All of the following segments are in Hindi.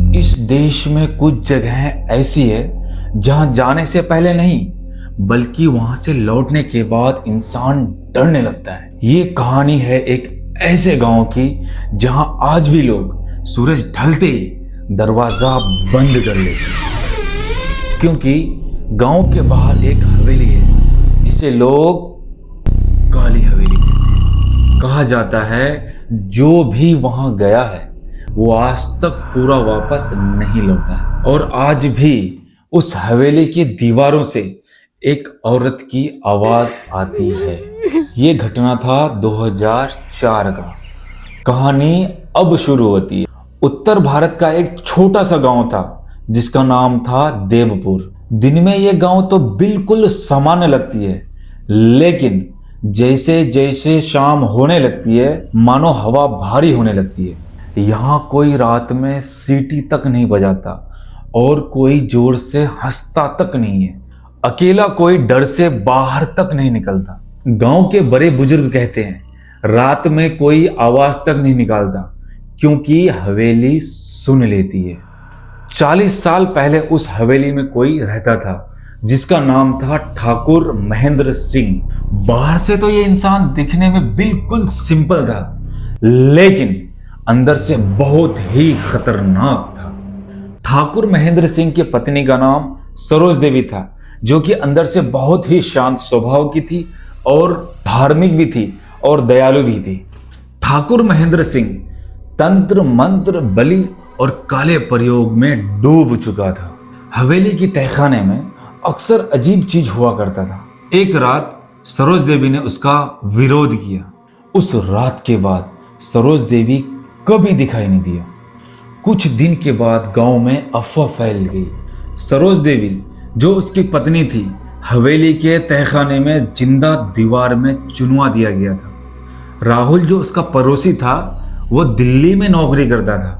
इस देश में कुछ जगहें ऐसी है जहां जाने से पहले नहीं बल्कि वहां से लौटने के बाद इंसान डरने लगता है। ये कहानी है एक ऐसे गांव की जहां आज भी लोग सूरज ढलते ही दरवाजा बंद कर लेते हैं, क्योंकि गांव के बाहर एक हवेली है जिसे लोग काली हवेली कहते हैं। कहा जाता है जो भी वहां गया है वो आज तक पूरा वापस नहीं लौटा है। और आज भी उस हवेली की दीवारों से एक औरत की आवाज आती है। ये घटना था 2004 का। कहानी अब शुरू होती है। उत्तर भारत का एक छोटा सा गांव था जिसका नाम था देवपुर। दिन में ये गांव तो बिल्कुल सामान्य लगती है, लेकिन जैसे जैसे शाम होने लगती है मानो हवा भारी होने लगती है। यहाँ कोई रात में सीटी तक नहीं बजाता और कोई जोर से हंसता तक नहीं है। अकेला कोई डर से बाहर तक नहीं निकलता। गांव के बड़े बुजुर्ग कहते हैं रात में कोई आवाज तक नहीं निकालता क्योंकि हवेली सुन लेती है। 40 साल पहले उस हवेली में कोई रहता था जिसका नाम था ठाकुर महेंद्र सिंह। बाहर से तो ये इंसान दिखने में बिल्कुल सिंपल था, लेकिन अंदर से बहुत ही खतरनाक था। ठाकुर महेंद्र सिंह की पत्नी का नाम सरोज देवी था, जो कि अंदर से बहुत ही शांत स्वभाव की थी और धार्मिक भी थी और दयालु भी थी। ठाकुर महेंद्र सिंह तंत्र मंत्र बलि और काले प्रयोग में डूब चुका था। हवेली की तहखाने में अक्सर अजीब चीज हुआ करता था। एक रात सरोज देवी ने उसका विरोध किया। उस रात के बाद सरोज देवी कभी दिखाई नहीं दिया। कुछ दिन के बाद गांव में अफवाह फैल गई। सरोज देवी जो उसकी पत्नी थी हवेली के तहखाने में जिंदा दीवार में चुनवा दिया गया था। राहुल जो उसका पड़ोसी था वो दिल्ली में नौकरी करता था।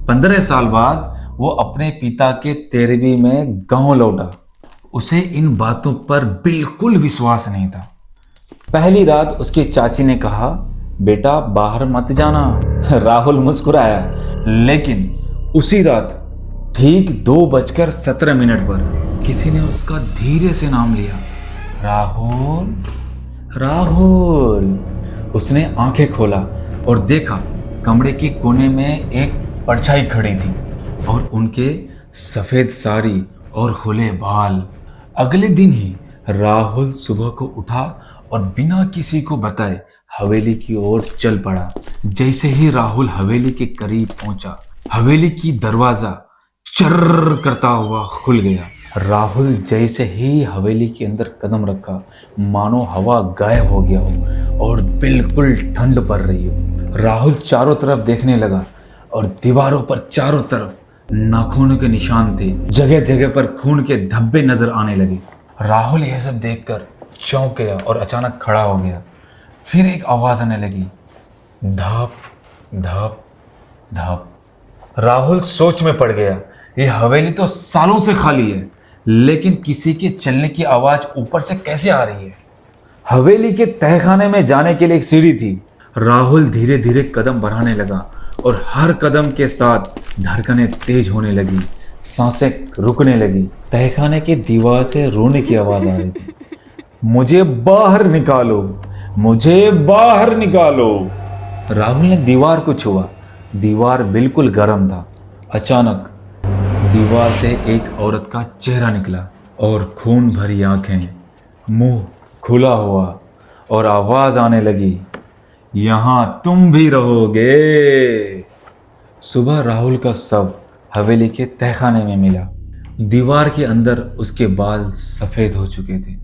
15 साल बाद वो अपने पिता के 13वीं में गांव लौटा। उसे इन बातों पर बिल्कुल विश्वास नहीं था। पहली रात उसकी चाची ने कहा बेटा बाहर मत जाना। राहुल मुस्कुराया, लेकिन उसी रात ठीक 2:17 पर किसी ने उसका धीरे से नाम लिया, राहुल राहुल। उसने आंखें खोला और देखा कमरे के कोने में एक परछाई खड़ी थी और उनके सफेद साड़ी और खुले बाल। अगले दिन ही राहुल सुबह को उठा और बिना किसी को बताए हवेली की ओर चल पड़ा। जैसे ही राहुल हवेली के करीब पहुंचा, हवेली की दरवाजा चर्र करता हुआ खुल गया। राहुल जैसे ही हवेली के अंदर कदम रखा मानो हवा गायब हो गया हो और बिल्कुल ठंड पड़ रही हो। राहुल चारों तरफ देखने लगा और दीवारों पर चारों तरफ नाखूनों के निशान थे। जगह जगह पर खून के धब्बे नजर आने लगे। राहुल यह सब देखकर चौंक गया और अचानक खड़ा हो गया। फिर एक आवाज आने लगी, धप धप धप। राहुल सोच में पड़ गया। ये हवेली तो सालों से खाली है, लेकिन किसी के चलने की आवाज ऊपर से कैसे आ रही है? हवेली के तहखाने में जाने के लिए एक सीढ़ी थी। राहुल धीरे धीरे कदम बढ़ाने लगा और हर कदम के साथ धड़कनें तेज होने लगी, सांसें रुकने लगी। तहखाने की दीवार से रोने की आवाज आ रही थी, मुझे बाहर निकालो, मुझे बाहर निकालो। राहुल ने दीवार को छुआ। दीवार बिल्कुल गर्म था। अचानक दीवार से एक औरत का चेहरा निकला और खून भरी आंखें, मुंह खुला हुआ और आवाज आने लगी, यहां तुम भी रहोगे। सुबह राहुल का शव हवेली के तहखाने में मिला। दीवार के अंदर उसके बाल सफेद हो चुके थे।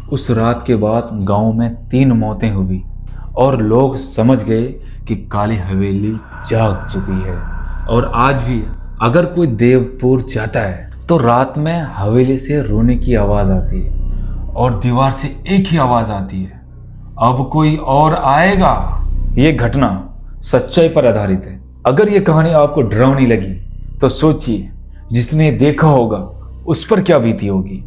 उस रात के बाद गांव में 3 मौतें हुई और लोग समझ गए कि काली हवेली जाग चुकी है। और आज भी अगर कोई देवपुर जाता है तो रात में हवेली से रोने की आवाज आती है और दीवार से एक ही आवाज आती है, अब कोई और आएगा। ये घटना सच्चाई पर आधारित है। अगर ये कहानी आपको डरावनी लगी तो सोचिए जिसने देखा होगा उस पर क्या बीती होगी।